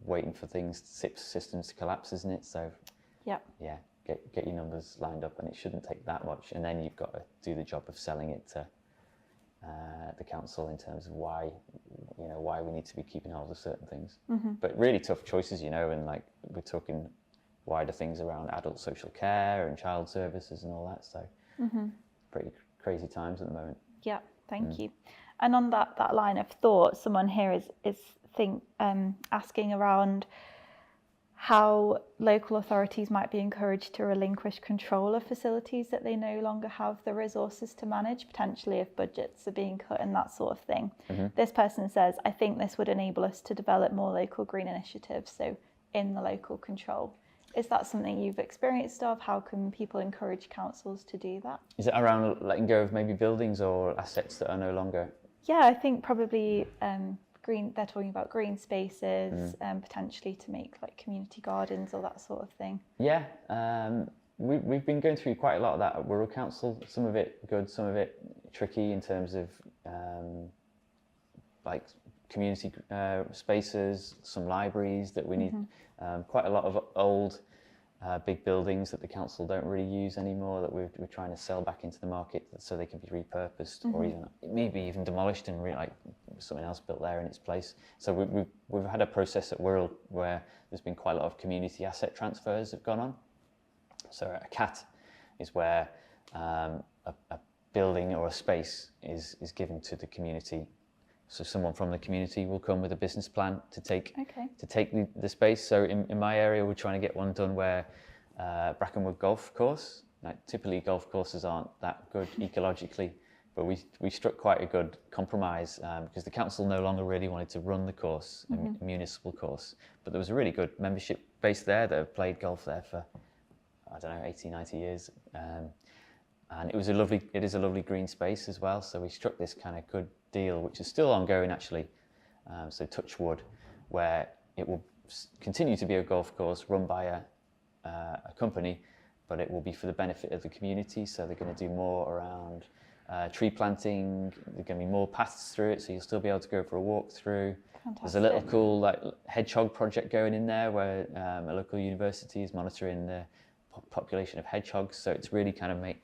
waiting for systems to collapse, isn't it? So, yeah, get your numbers lined up, and it shouldn't take that much. And then you've got to do the job of selling it to the council in terms of why we need to be keeping hold of certain things. But really tough choices, you know, and like we're talking wider things around adult social care and child services and all that. So, pretty crazy times at the moment. Yeah. Thank you. And on that line of thought, someone here is asking around how local authorities might be encouraged to relinquish control of facilities that they no longer have the resources to manage, potentially if budgets are being cut and that sort of thing. This person says, I think this would enable us to develop more local green initiatives, so in the local control. Is that something you've experienced of? How can people encourage councils to do that? Is it around letting go of maybe buildings or assets that are no longer? Yeah, I think probably green. They're talking about green spaces, potentially to make like community gardens or that sort of thing. Yeah, we've been going through quite a lot of that at Wirral Council. Some of it good, some of it tricky in terms of like community spaces, some libraries that we need. Quite a lot of old big buildings that the council don't really use anymore that we're trying to sell back into the market so they can be repurposed or even maybe even demolished and like something else built there in its place. So we've had a process at Wirral where there's been quite a lot of community asset transfers that have gone on. So a CAT is where a building or a space is given to the community. So someone from the community will come with a business plan to take the space. So in my area, we're trying to get one done where Brackenwood Golf Course. Like typically, golf courses aren't that good ecologically, but we struck quite a good compromise because the council no longer really wanted to run the course, a municipal course. But there was a really good membership base there that have played golf there for, I don't know, 80, 90 years. And it is a lovely green space as well. So we struck this kind of good deal, which is still ongoing actually. So touch wood, where it will continue to be a golf course run by a company, but it will be for the benefit of the community. So they're going to do more around tree planting. There's going to be more paths through it, so you'll still be able to go for a walk through. Fantastic. There's a little cool like hedgehog project going in there where a local university is monitoring the population of hedgehogs. So it's really kind of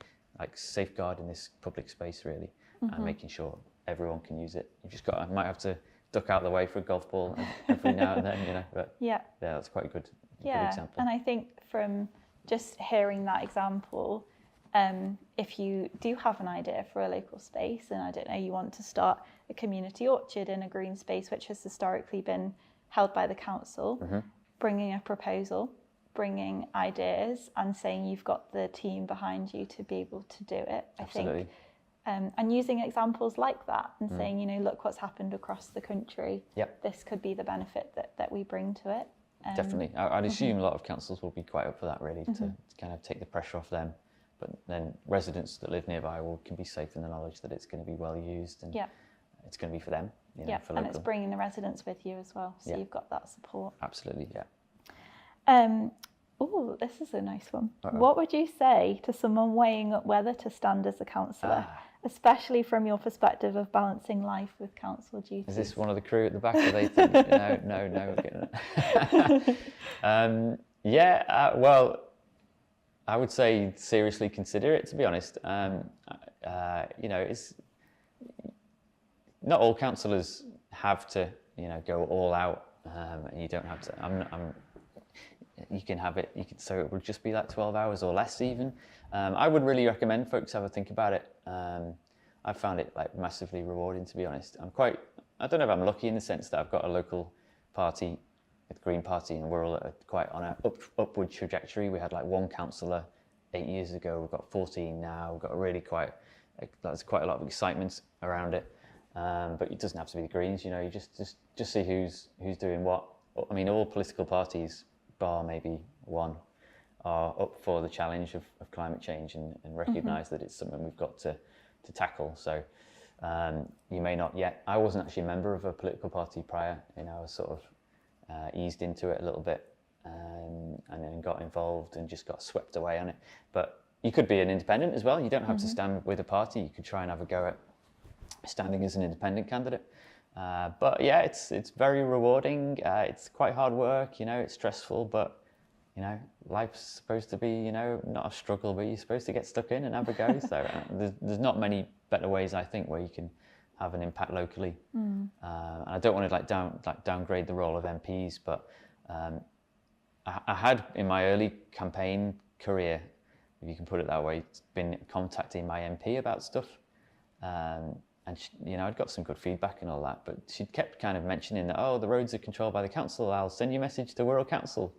safeguarding this public space really, and making sure everyone can use it. You just might have to duck out the way for a golf ball every now and then, you know. But yeah, that's quite a good example. And I think from just hearing that example, if you do have an idea for a local space, and I don't know, you want to start a community orchard in a green space which has historically been held by the council, bringing a proposal, bringing ideas and saying you've got the team behind you to be able to do it. Absolutely. I think, and using examples like that and saying, you know, look what's happened across the country. This could be the benefit that we bring to it. Definitely. I'd assume a lot of councils will be quite up for that really, to kind of take the pressure off them. But then residents that live nearby can be safe in the knowledge that it's going to be well used and it's going to be for them. You know, for and it's bringing the residents with you as well. So you've got that support. Absolutely, Oh, this is a nice one. What would you say to someone weighing up whether to stand as a councillor, especially from your perspective of balancing life with council duties? Is this one of the crew at the back? Are they thinking, no? Well, I would say seriously consider it, to be honest. You know, it's not all councillors have to, you know, go all out and you don't have to. You can have it. So it would just be like 12 hours or less even. I would really recommend folks have a think about it. I found it like massively rewarding, to be honest. I don't know if I'm lucky in the sense that I've got a local party, the Green Party in Wirral, that are quite on an upward trajectory. We had like one councillor 8 years ago. We've got 14 now. We've got there's quite a lot of excitement around it. But it doesn't have to be the Greens. You just see who's doing what. I mean, all political parties, bar maybe one, are up for the challenge of climate change and recognise that it's something we've got to tackle. So you may not yet. I wasn't actually a member of a political party prior. I was sort of eased into it a little bit, and then got involved and just got swept away on it. But you could be an independent as well. You don't have to stand with a party. You could try and have a go at standing as an independent candidate. But yeah, it's very rewarding. It's quite hard work, it's stressful, but life's supposed to be, not a struggle, but you're supposed to get stuck in and have a go. So there's not many better ways, I think, where you can have an impact locally. And I don't want to downgrade the role of MPs, but I had in my early campaign career, if you can put it that way, been contacting my MP about stuff. And she, I'd got some good feedback and all that, but she kept kind of mentioning that, the roads are controlled by the council. I'll send you a message to Wirral Council.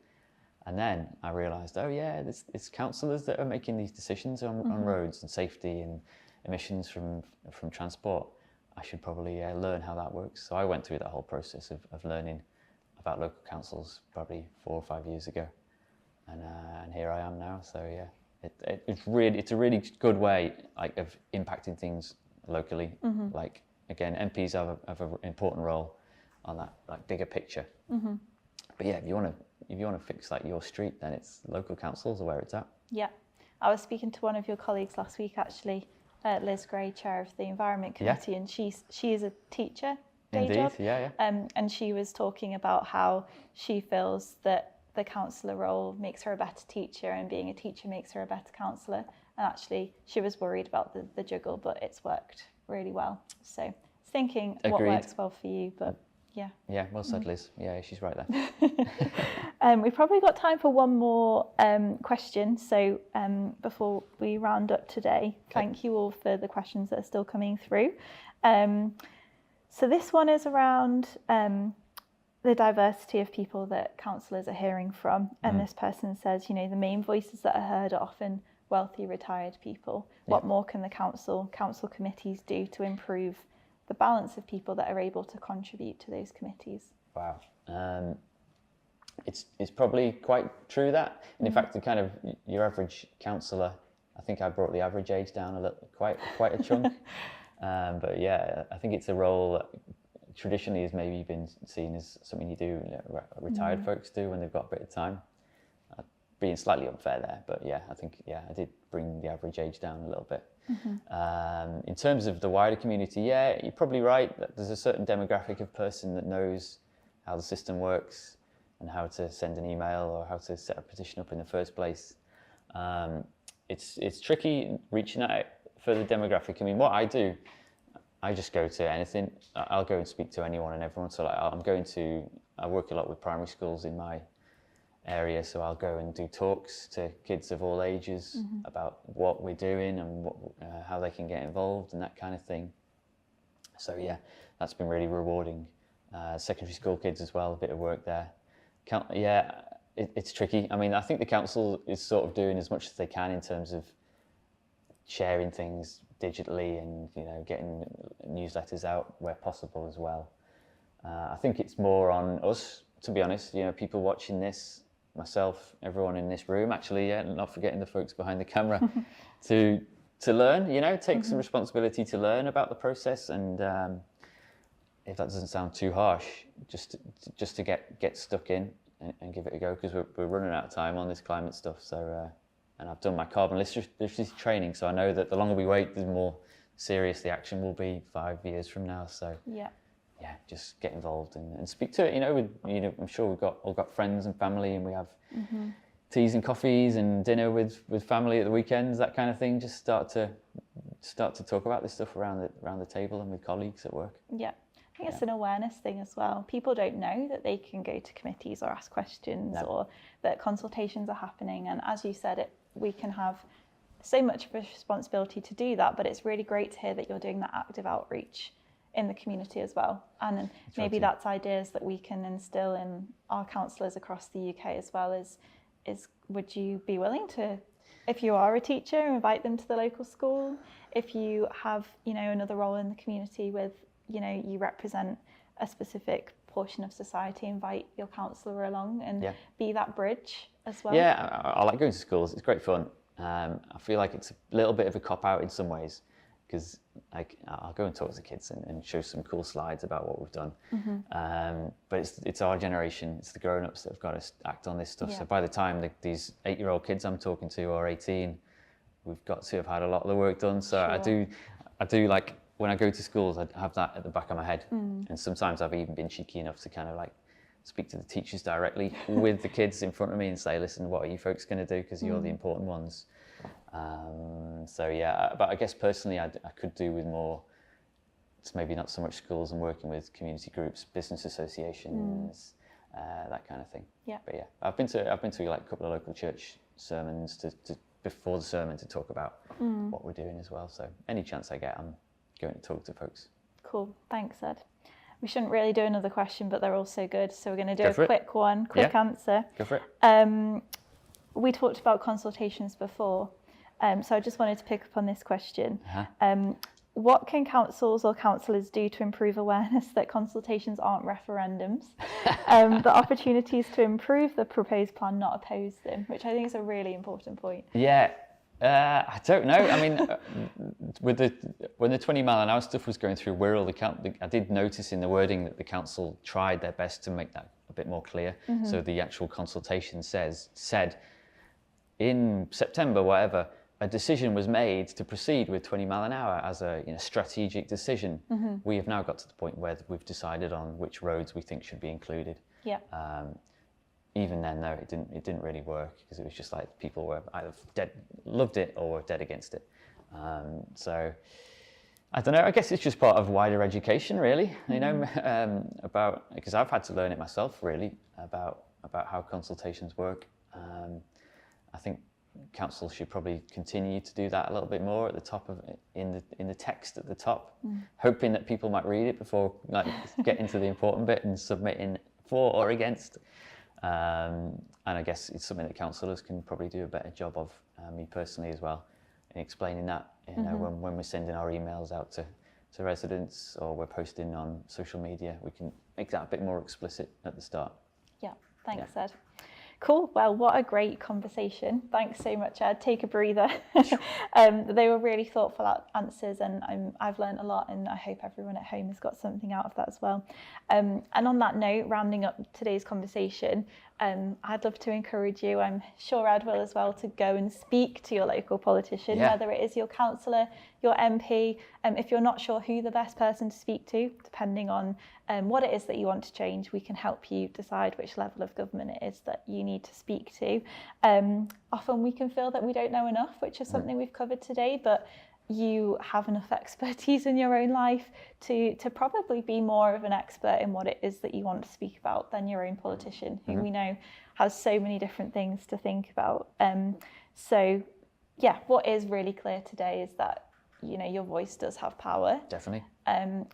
And then I realised, it's councillors that are making these decisions on roads and safety and emissions from transport. I should probably learn how that works. So I went through that whole process of learning about local councils probably 4 or 5 years ago, and here I am now. So yeah, it's a really good way of impacting things locally. Like again, MPs have an important role on that bigger picture. But yeah, if you want to fix your street, then it's local councils are where it's at. Yeah, I was speaking to one of your colleagues last week actually, Liz Gray, chair of the Environment Committee, and she is a teacher. Indeed, job. Yeah. And she was talking about how she feels that the councillor role makes her a better teacher, and being a teacher makes her a better councillor. And actually, she was worried about the juggle, but it's worked really well. So thinking what works well for you, but yeah. Yeah, well said, Liz. Yeah, she's right there. We've probably got time for one more question. So before we round up today, thank you all for the questions that are still coming through. So this one is around the diversity of people that councillors are hearing from. And this person says, the main voices that are heard are often wealthy retired people. What more can the council committees do to improve the balance of people that are able to contribute to those committees? Wow. It's probably quite true that. And in fact, the kind of your average councillor, I think I brought the average age down a little, quite a chunk. But yeah, I think it's a role that traditionally has maybe been seen as something you do, retired folks do when they've got a bit of time. Being slightly unfair there, but yeah, I think I did bring the average age down a little bit. In terms of the wider community, yeah, you're probably right that there's a certain demographic of person that knows how the system works and how to send an email or how to set a petition up in the first place. It's tricky reaching out for the demographic. I mean, what I do, I just go to anything. I'll go and speak to anyone and everyone. So I work a lot with primary schools in my area, so I'll go and do talks to kids of all ages about what we're doing and how they can get involved and that kind of thing. So yeah, that's been really rewarding. Secondary school kids as well, a bit of work there. It's tricky. I mean, I think the council is sort of doing as much as they can in terms of sharing things digitally and getting newsletters out where possible as well. I think it's more on us, to be honest. People watching this, myself, everyone in this room, actually, not forgetting the folks behind the camera, to learn. Take some responsibility to learn about the process, and if that doesn't sound too harsh, just to get stuck in and give it a go, because we're running out of time on this climate stuff. So, and I've done my carbon literacy training, so I know that the longer we wait, the more serious the action will be 5 years from now. So yeah, just get involved and speak to it. I'm sure we've all got friends and family, and we have teas and coffees and dinner with family at the weekends, that kind of thing. Just start to talk about this stuff around the table and with colleagues at work. Yeah. I think it's an awareness thing as well. People don't know that they can go to committees or ask questions, or that consultations are happening. And as you said, we can have so much of a responsibility to do that, but it's really great to hear that you're doing that active outreach in the community as well. And maybe that's ideas that we can instill in our councillors across the UK as well. Is would you be willing to, if you are a teacher, invite them to the local school? If you have, another role in the community with, you represent a specific portion of society, invite your councillor along and be that bridge as well. Yeah, I like going to schools. It's great fun. I feel like it's a little bit of a cop-out in some ways, because I'll go and talk to the kids and show some cool slides about what we've done. But it's our generation, it's the grown-ups that have got to act on this stuff. So by the time these 8-year-old kids I'm talking to are 18, we've got to have had a lot of the work done. So I do like, when I go to schools, I have that at the back of my head. And sometimes I've even been cheeky enough to kind of like speak to the teachers directly with the kids in front of me and say, listen, what are you folks going to do? Because you're the important ones. But I guess personally I could do with more. It's maybe not so much schools and working with community groups, business associations, that kind of thing. But I've been to like a couple of local church sermons to before the sermon to talk about what we're doing as well. So any chance I get, I'm going to talk to folks. Cool, thanks Ed. We shouldn't really do another question, but they're all so good. So we're going to do a quick one, quick answer. Go for it. We talked about consultations before. So I just wanted to pick up on this question. What can councils or councillors do to improve awareness that consultations aren't referendums? The opportunities to improve the proposed plan, not oppose them, which I think is a really important point. Yeah, I don't know. I mean, when the 20 mile an hour stuff was going through Wirral, I did notice in the wording that the council tried their best to make that a bit more clear. So the actual consultation said in September, whatever, a decision was made to proceed with 20 mile an hour as a strategic decision. We have now got to the point where we've decided on which roads we think should be included. Even then, though, it didn't really work, because it was just like people were either loved it or were dead against it. So I don't know. I guess it's just part of wider education, really. About, because I've had to learn it myself, really, about how consultations work. I think council should probably continue to do that a little bit more at the top of it, in the text at the top, hoping that people might read it before getting to the important bit and submitting for or against. And I guess it's something that councillors can probably do a better job of, me personally as well, in explaining that. When we're sending our emails out to residents, or we're posting on social media, we can make that a bit more explicit at the start. Yeah, thanks Ed. Cool. Well, what a great conversation. Thanks so much, Ed. Take a breather. They were really thoughtful answers, and I've learned a lot, and I hope everyone at home has got something out of that as well. And on that note, rounding up today's conversation, I'd love to encourage you, I'm sure Ed will as well, to go and speak to your local politician, whether it is your councillor, your MP. If you're not sure who the best person to speak to, depending on what it is that you want to change, we can help you decide which level of government it is that you need to speak to. Often we can feel that we don't know enough, which is something we've covered today, but you have enough expertise in your own life to probably be more of an expert in what it is that you want to speak about than your own politician, who we know has so many different things to think about. So yeah, what is really clear today is that your voice does have power. Definitely.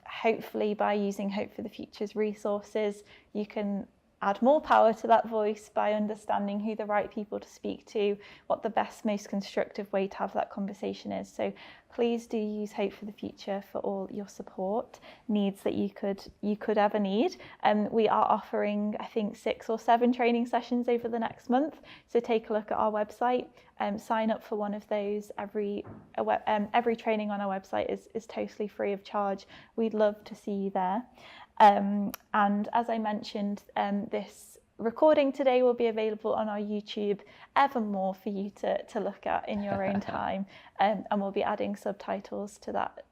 Hopefully by using Hope for the Future's resources, you can add more power to that voice by understanding who the right people to speak to, what the best, most constructive way to have that conversation is. So please do use Hope for the Future for all your support needs that you could ever need. We are offering, I think, 6 or 7 training sessions over the next month. So take a look at our website, sign up for one of those. Every training on our website is totally free of charge. We'd love to see you there. And as I mentioned, this recording today will be available on our YouTube evermore for you to look at in your own time. And we'll be adding subtitles to that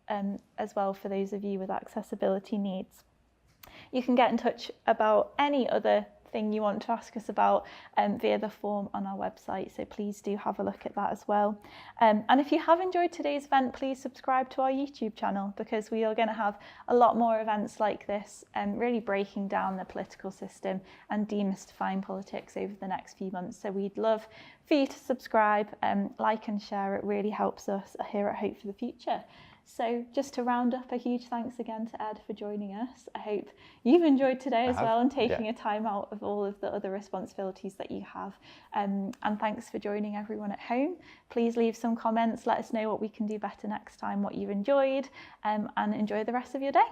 as well for those of you with accessibility needs. You can get in touch about any other anything you want to ask us about via the form on our website, so please do have a look at that as well. And if you have enjoyed today's event, please subscribe to our YouTube channel, because we are going to have a lot more events like this, really breaking down the political system and demystifying politics over the next few months. So we'd love for you to subscribe, like and share. It really helps us here at Hope for the Future. So just to round up, a huge thanks again to Ed for joining us. I hope you've enjoyed today as well, and taking a time out of all of the other responsibilities that you have. And thanks for joining everyone at home. Please leave some comments, let us know what we can do better next time, what you've enjoyed, and enjoy the rest of your day.